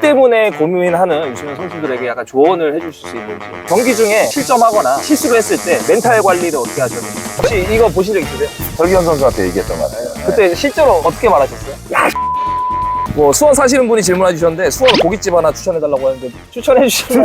때문에 고민하는 유소년 선수들에게 약간 조언을 해주실 수 있는지, 경기 중에 실점하거나 실수를 했을 때 멘탈 관리를 어떻게 하셨는지. 혹시 이거 보신 적 있으세요? 설기현 선수한테 얘기했던 것 같아요. 그때 실제로 어떻게 말하셨어요? 야, 뭐 수원 사시는 분이 질문해 주셨는데 수원 고깃집 하나 추천해 달라고 하는데 추천해 주시면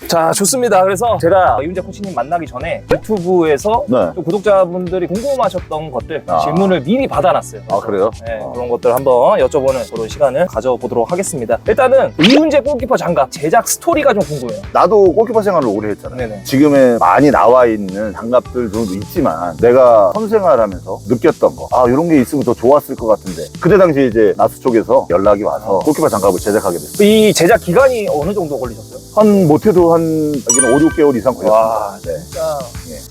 자, 좋습니다. 그래서 제가 이훈재 코치님 만나기 전에 유튜브에서 네. 좀 구독자분들이 궁금하셨던 것들 아. 질문을 미리 받아놨어요. 아, 그래요? 네, 그런 것들 한번 여쭤보는 그런 시간을 가져보도록 하겠습니다. 일단은 이훈재 골키퍼 장갑 제작 스토리가 좀 궁금해요. 나도 골키퍼 생활을 오래 했잖아요. 네네. 지금에 많이 나와 있는 장갑들도 있지만 내가 선수 생활하면서 느꼈던 거, 아, 이런 게 있으면 더 좋았을 것 같은데, 그때 당시 이제 나수 쪽에서 연락이 와서 골키퍼 장갑을 제작하게 됐어요. 이 제작 기간이 어느 정도 걸리셨어요? 한 못해도 한 여기는 5, 6개월 이상 와, 걸렸습니다. 네. 진짜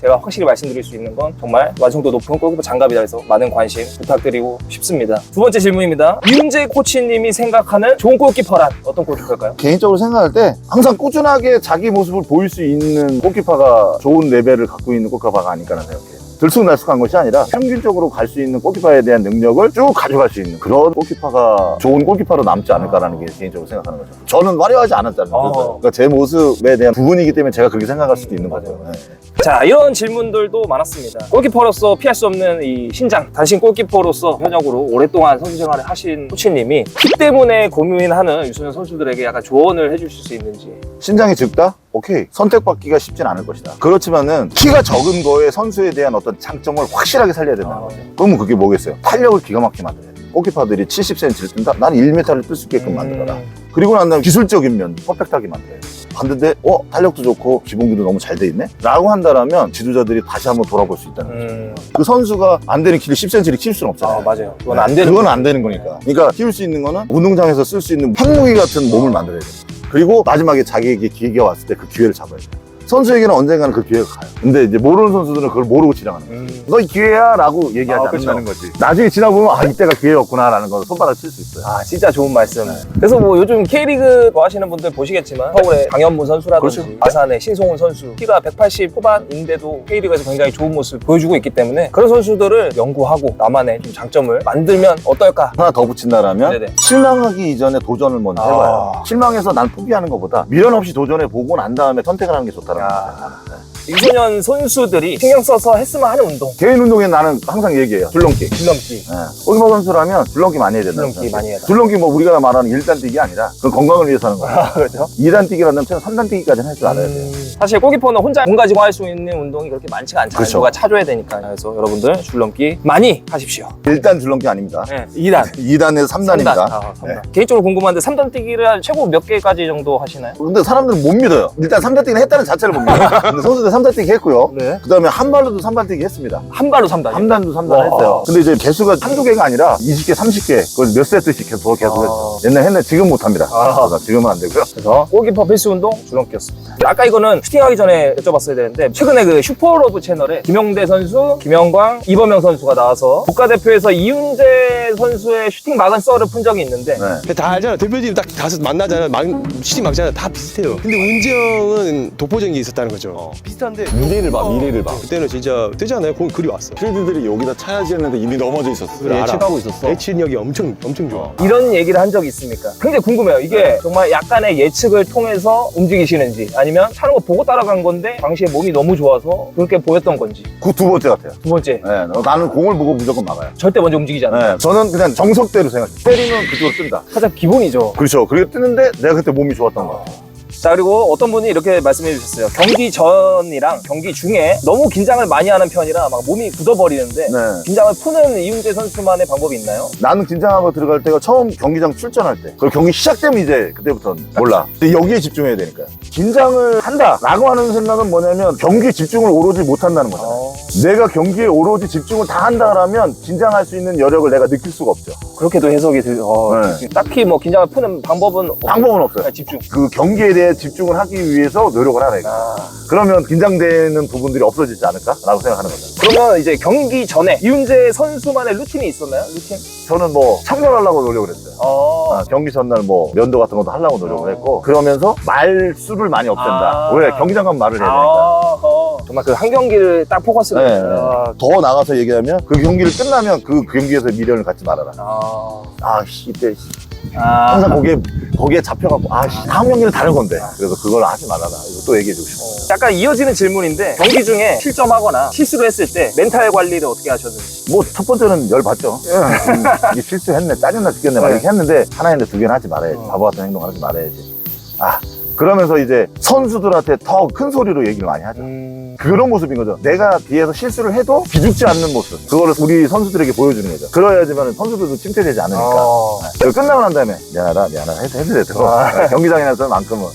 제가 확실히 말씀드릴 수 있는 건 정말 완성도 높은 골키퍼 장갑이라 해서 많은 관심 부탁드리고 싶습니다. 두 번째 질문입니다. 이훈재 코치님이 생각하는 좋은 골키퍼란 어떤 골키퍼일까요? 개인적으로 생각할 때 항상 꾸준하게 자기 모습을 보일 수 있는 골키퍼가 좋은 레벨을 갖고 있는 골키퍼가 아닐까라는 생각해요. 들쑥날쑥한 것이 아니라 평균적으로 갈 수 있는 골키퍼에 대한 능력을 쭉 가져갈 수 있는 그런 골키퍼가 좋은 골키퍼로 남지 않을까라는 게 개인적으로 생각하는 거죠. 저는 화려하지 않았잖아요. 그러니까 제 모습에 대한 부분이기 때문에 제가 그렇게 생각할 수도 있는 거죠. 네. 자, 이런 질문들도 많았습니다. 골키퍼로서 피할 수 없는 이 신장, 단신 골키퍼로서 현역으로 오랫동안 선수 생활을 하신 코치님이 키 때문에 고민하는 유소년 선수들에게 약간 조언을 해주실 수 있는지. 신장이 적다? 오케이. 선택받기가 쉽진 않을 것이다. 그렇지만은 키가 적은 거에 선수에 대한 어떤 장점을 확실하게 살려야 된다는 거죠. 그러면 그게 뭐겠어요? 탄력을 기가 막히게 만들어야 돼. 골키퍼들이 70cm를 뜬다? 난 1m를 뜰 수 있게끔 만들어라. 그리고 난 다음에 기술적인 면 퍼펙트하게 만들어야 돼. 봤는데 탄력도 좋고 기본기도 너무 잘 돼 있네? 라고 한다면 지도자들이 다시 한번 돌아볼 수 있다는 거죠. 그 선수가 안 되는 키를 10cm를 키울 수는 없잖아요. 맞아요. 그건 안 되는 그건 안 되는 거니까. 그러니까 키울 수 있는 거는 운동장에서 쓸 수 있는 핵무기 같은 몸을 만들어야 돼요. 그리고 마지막에 자기에게 기회가 왔을 때 그 기회를 잡아야 돼요. 선수에게는 언젠가는 그 기회가 가요. 근데 이제 모르는 선수들은 그걸 모르고 지나가는 거예요. 너 이 기회야 라고 얘기하지 않는다는 거지. 나중에 지나보면 이때가 기회였구나 라는 걸 손바닥 칠 수 있어요. 진짜 좋은 말씀. 그래서 뭐 요즘 K리그 좋아하시는 분들 보시겠지만 서울의 강현무 선수라든지 그렇죠. 아산의 신송훈 선수 키가 180 후반인데도 K리그에서 굉장히 좋은 모습 보여주고 있기 때문에 그런 선수들을 연구하고 나만의 좀 장점을 만들면 어떨까? 하나 더 붙인다라면 네네. 실망하기 이전에 도전을 먼저 해봐요. 실망해서 난 포기하는 것보다 미련 없이 도전해 보고 난 다음에 선택을 하는 게 좋다는 거예요. 유소년 선수들이 신경 써서 했으면 하는 운동. 개인 운동에 나는 항상 얘기해요. 줄넘기. 줄넘기. 골키퍼 선수라면 줄넘기 많이 해야 된다. 줄넘기 많이 해야 된다. 줄넘기 뭐 우리가 말하는 1단 뛰기 아니라 그건 건강을 위해서 하는 거예요. 그렇죠. 2단 뛰기라는 3단 뛰기까지는 할 줄 알아야 돼요. 사실 골키퍼는 혼자 몸 가지고 할 수 있는 운동이 그렇게 많지가 않잖아요. 그렇죠. 누가 차줘야 되니까. 그래서 여러분들 줄넘기 많이 하십시오. 1단 줄넘기 아닙니다. 네, 2단. 2단에서 3단입니다. 3단. 개인적으로 궁금한데 3단 뛰기를 최고 몇 개까지 정도 하시나요? 근데 사람들은 못 믿어요. 일단 3단 뛰기는 했다는 자체를 못 믿어요. 근데 선수들 3단 뛰기 했고요. 네. 그 다음에 한 발로도 3단 뛰기 했습니다. 한 발로 3단. 3단도 3단 와. 했어요. 근데 이제 개수가 한두 개가 아니라 20개, 30개, 그걸 몇 세트씩 계속 했어요. 옛날에 했는데 지금 못 합니다. 지금은 안 되고요. 그래서 골키퍼 필수 운동 줄넘기였습니다. 아까 이거는 슈팅하기 전에 여쭤봤어야 되는데 최근에 그 슈퍼러브 채널에 김영대 선수, 김영광, 이범영 선수가 나와서 국가대표에서 이훈재 선수의 슈팅 막은 썰을 푼 적이 있는데 네. 다 알잖아. 대표님 딱 가서 만나잖아. 슈팅 막잖아. 다 비슷해요. 근데 운재 형은 독보적인 게 있었다는 거죠. 비슷한데 미래를 봐, 미래를 봐. 그때는 진짜 되잖아요. 공 그리 왔어. 필드들이 여기다 차야지 했는데 이미 넘어져 있었어. 예측하고 있었어. 예측력이 엄청 좋아. 이런 얘기를 한 적이 있습니까? 굉장히 궁금해요. 이게 정말 약간의 예측을 통해서 움직이시는지 아니면 차는 거 보고 따라간 건데 당시에 몸이 너무 좋아서 그렇게 보였던 건지. 그 두 번째 같아요. 두 번째, 네, 나는 공을 보고 무조건 막아요. 절대 먼저 움직이지 않아요. 네, 저는 그냥 정석대로 생각해요. 때리면 그쪽으로 뜬다. 가장 기본이죠. 그렇죠. 그리고 뜨는데 내가 그때 몸이 좋았던 거 같아요. 자, 그리고 어떤 분이 이렇게 말씀해 주셨어요. 경기 전이랑 경기 중에 너무 긴장을 많이 하는 편이라 막 몸이 굳어버리는데 네. 긴장을 푸는 이훈재 선수만의 방법이 있나요? 나는 긴장하고 들어갈 때가 처음 경기장 출전할 때. 그리고 경기 시작되면 이제 그때부터는 몰라. 근데 여기에 집중해야 되니까요. 긴장을 한다라고 하는 생각은 뭐냐면 경기에 집중을 오로지 못한다는 거잖아요. 내가 경기에 오로지 집중을 다 한다라면 긴장할 수 있는 여력을 내가 느낄 수가 없죠. 그렇게도 해석이 네. 딱히 뭐 긴장을 푸는 방법은 방법은 없어요. 집중. 그 경기에 대해 집중을 하기 위해서 노력을 하라. 그러면 긴장되는 부분들이 없어지지 않을까라고 생각하는 거죠. 그러면 이제 경기 전에 이훈재 선수만의 루틴이 있었나요? 루틴? 저는 뭐 청결하려고 노력을 했어요. 경기 전날 뭐 면도 같은 것도 하려고 노력을 했고 그러면서 말수를 많이 없앤다. 왜? 경기장 가면 말을 해야 되니까. 정말 그 한 경기를 딱 포커스를. 네. 더 나가서 얘기하면 그 경기를 끝나면 그 경기에서 미련을 갖지 말아라. 이때 항상 거기에 잡혀갖고 다음 경기는 다른 건데. 그래서 그걸 하지 말아라. 이거 또 얘기해주고 싶어. 약간 이어지는 질문인데 경기 중에 실점하거나 실수를 했을 때 멘탈 관리를 어떻게 하셨는지. 뭐 첫 번째는 열 받죠. 이게 실수했네, 짜증나 죽겠네 막 이렇게 했는데 하나인데 두 개는 하지 말아야지. 바보 같은 행동 하지 말아야지. 그러면서 이제 선수들한테 더 큰 소리로 얘기를 많이 하죠. 그런 모습인 거죠. 내가 뒤에서 실수를 해도 기죽지 않는 모습. 그거를 우리 선수들에게 보여주는 거죠. 그래야지만 선수들도 찜태되지 않으니까. 그리고 끝나고 난 다음에 미안하다 해도 되고 경기장에 나서만큼은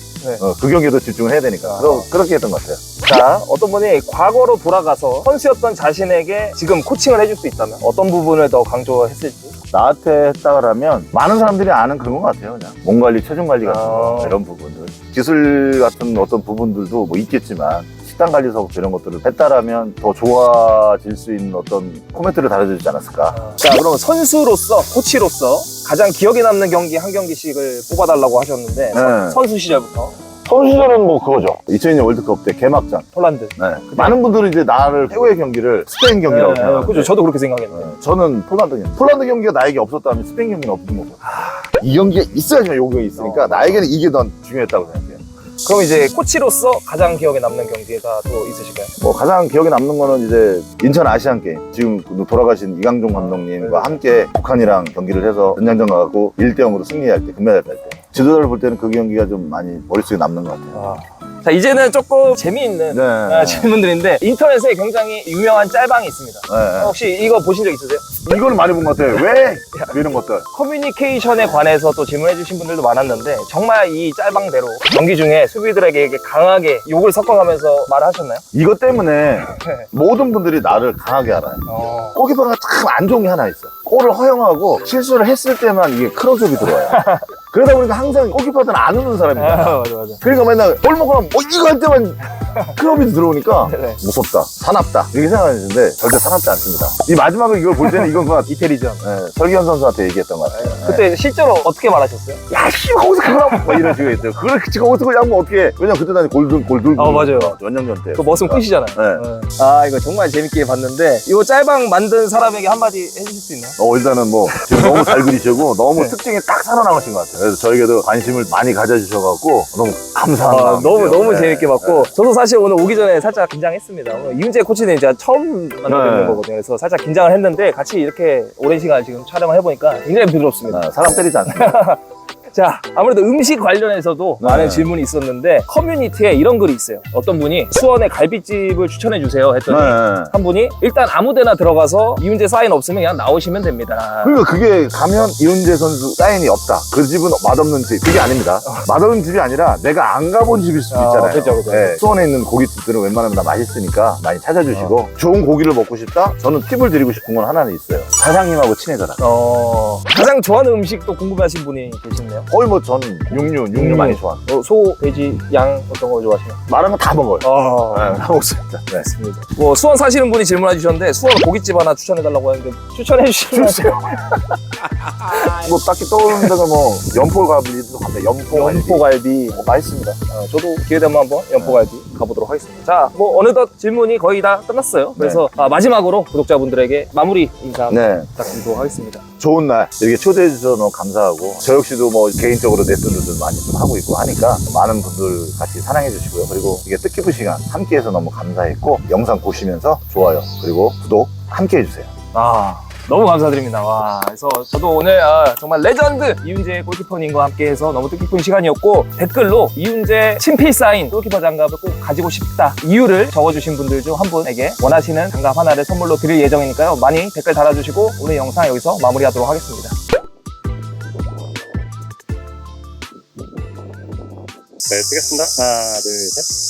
그 경기에도 집중을 해야 되니까. 그렇게 했던 것 같아요. 자, 어떤 분이 과거로 돌아가서 선수였던 자신에게 지금 코칭을 해줄 수 있다면 어떤 부분을 더 강조했을지. 나한테 했다 그러면 많은 사람들이 아는 그런 것 같아요. 그냥 몸 관리, 체중 관리 같은 거 이런 부분들, 기술 같은 어떤 부분들도 뭐 있겠지만 식단 관리서 이런 것들을 했다라면 더 좋아질 수 있는 어떤 코멘트를 달아주지 않았을까. 자, 그럼 선수로서, 코치로서 가장 기억에 남는 경기 한 경기씩을 뽑아달라고 하셨는데 선수 시절부터. 선수 시절은 뭐 그거죠. 2002년 월드컵 때 개막전. 폴란드. 많은 분들은 이제 나를 최고의 경기를 스페인 경기라고 생각해요. 그죠. 저도 그렇게 생각했는데. 저는 폴란드 경기. 폴란드 경기가 나에게 없었다면 스페인 경기는 없는 거고. 이 경기가 있어야지만 요 경기가 있으니까 나에게는 이게 더 중요했다고 생각해요. 그럼 이제 코치로서 가장 기억에 남는 경기가 또 있으실까요? 뭐 가장 기억에 남는 거는 이제 인천 아시안 게임. 지금 돌아가신 이강종 감독님과 함께 북한이랑 경기를 해서 전장전 가고 1대0으로 승리할 때, 금메달 딸 때. 지도자를 볼 때는 그 경기가 좀 많이 머릿속에 남는 것 같아요. 자, 이제는 조금 재미있는 질문들인데 인터넷에 굉장히 유명한 짤방이 있습니다. 혹시 이거 보신 적 있으세요? 이거는 많이 본 것 같아요. 왜? 이런 것들. 커뮤니케이션에 관해서 또 질문해 주신 분들도 많았는데 정말 이 짤방대로 경기 중에 수비들에게 이렇게 강하게 욕을 섞어가면서 말하셨나요? 이것 때문에 모든 분들이 나를 강하게 알아요. 골키퍼가 참 안 좋은 게 하나 있어. 골을 허용하고 실수를 했을 때만 이게 크로즈업이 들어와요. 그러다 보니까 항상 골키퍼들은 안 오는 사람이야. 맞아. 그러니까 맨날 골 먹으면 이거 할 때만 클럽이 들어오니까 무섭다, 사납다 이렇게 생각하시는데 절대 사납지 않습니다. 이 마지막에 이걸 볼 때는 이건 이태리전. 설기현 선수한테 얘기했던 것 같아요. 그때 실제로 어떻게 말하셨어요? 야, 씨, 거기서 그럼 뭐 이런 식으로 했어요. 그걸 거기서 그냥 뭐 어떻게? 왜냐면 그때 난 골 들고. 맞아요. 연장전 때. 그 머슴 끝이잖아요. 이거 정말 재밌게 봤는데 이거 짤방 만든 사람에게 한마디 해주실 수 있나요? 일단은 뭐 지금 너무 잘 그리시고 너무 특징이 딱 살아남으신 것 같아요. 그래서 저에게도 관심을 많이 가져주셔갖고 너무 감사한 마음이에요. 너무 재밌게 봤고 저도 사실 오늘 오기 전에 살짝 긴장했습니다. 오늘 이윤재 코치는 제가 처음 만나뵙는 거거든요. 그래서 살짝 긴장을 했는데 같이 이렇게 오랜 시간 지금 촬영을 해보니까 굉장히 부드럽습니다. 사람 때리지 않습니다. 자, 아무래도 음식 관련해서도 많은 질문이 있었는데 커뮤니티에 이런 글이 있어요. 어떤 분이 수원의 갈비집을 추천해 주세요 했더니 한 분이 일단 아무데나 들어가서 이윤재 사인 없으면 그냥 나오시면 됩니다. 그러니까 그게 가면 이윤재 선수 사인이 없다. 그 집은 맛없는 집. 그게 아닙니다. 맛없는 집이 아니라 내가 안 가본 집일 수도 있잖아요. 그죠. 수원에 있는 고깃집들은 웬만하면 다 맛있으니까 많이 찾아주시고 좋은 고기를 먹고 싶다? 저는 팁을 드리고 싶은 건 하나는 있어요. 사장님하고 친해져라. 가장 좋아하는 음식도 궁금하신 분이 계시네요. 거의 뭐 저는 육류 많이 좋아합니다. 소, 돼지, 양 어떤 거 좋아하시나요? 말한 거 다 먹어요. 다 먹습니다. 네. 맞습니다. 뭐 수원 사시는 분이 질문해 주셨는데 수원 고깃집 하나 추천해달라고 하는데 추천해 주시면 뭐 딱히 떠오르는 데가 뭐 연포갈비도 갑니다. 연포갈비 맛있습니다. 저도 기회 되면 한번 연포갈비 가보도록 하겠습니다. 자, 뭐 어느덧 질문이 거의 다 끝났어요. 그래서 마지막으로 구독자분들에게 마무리 인사 부탁드리도록 하겠습니다. 좋은 날 이렇게 초대해 주셔서 너무 감사하고 저 역시도 뭐 개인적으로 레슨들도 많이 좀 하고 있고 하니까 많은 분들 같이 사랑해 주시고요. 그리고 이게 뜻깊은 시간 함께해서 너무 감사했고 영상 보시면서 좋아요 그리고 구독 함께 해주세요. 너무 감사드립니다. 그래서 저도 오늘 정말 레전드 이윤재 골키퍼님과 함께해서 너무 뜻깊은 시간이었고 댓글로 이윤재 친필 사인 골키퍼 장갑을 꼭 가지고 싶다 이유를 적어주신 분들 중 한 분에게 원하시는 장갑 하나를 선물로 드릴 예정이니까요. 많이 댓글 달아주시고 오늘 영상 여기서 마무리하도록 하겠습니다. 네, 찍겠습니다. 하나, 둘, 셋.